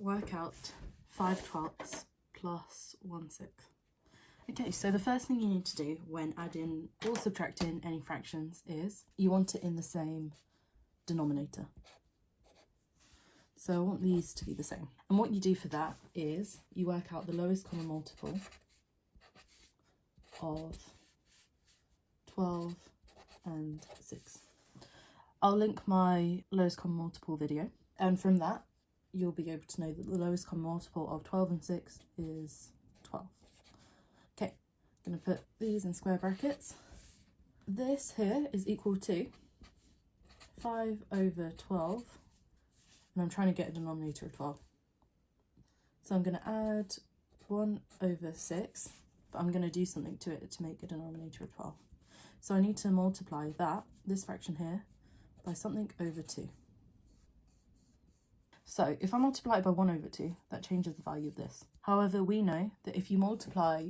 work out 5/12 plus 1/6. Okay, so the first thing you need to do when adding or subtracting any fractions is you want it in the same denominator. So I want these to be the same. And what you do for that is you work out the lowest common multiple of 12 and 6. I'll link my lowest common multiple video, and from that you'll be able to know that the lowest common multiple of 12 and 6 is 12. Okay, I'm going to put these in square brackets. This here is equal to 5/12, and I'm trying to get a denominator of 12. So I'm going to add 1/6, but I'm going to do something to it to make a denominator of 12. So I need to multiply this fraction here, by something over 2. So if I multiply it by 1/2, that changes the value of this. However, we know that if you multiply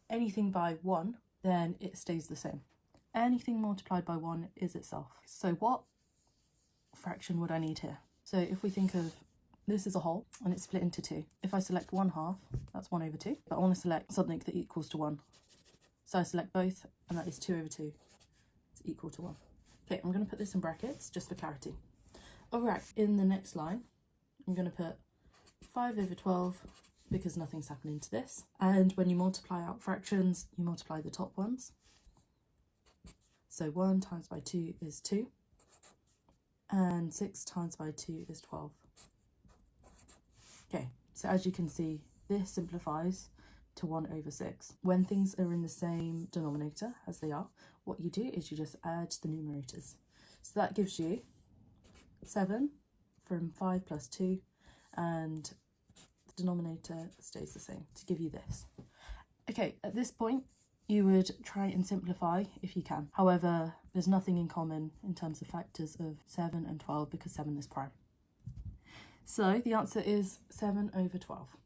anything by 1, then it stays the same. Anything multiplied by 1 is itself. So what fraction would I need here? So if we think of this as a whole and it's split into 2, if I select 1/2, that's 1/2, but I want to select something that equals to 1. So I select both, and that is 2/2. It's equal to 1. Okay, I'm going to put this in brackets just for clarity. Alright, in the next line, I'm going to put 5/12 because nothing's happening to this. And when you multiply out fractions, you multiply the top ones. So 1 times by 2 is 2. And 6 times by 2 is 12. Okay, so as you can see, this simplifies to 1/6. When things are in the same denominator as they are, what you do is you just add the numerators. So that gives you 7 from 5 plus 2, and the denominator stays the same to give you this. Okay, at this point, you would try and simplify if you can. However, there's nothing in common in terms of factors of 7 and 12 because 7 is prime. So the answer is 7/12.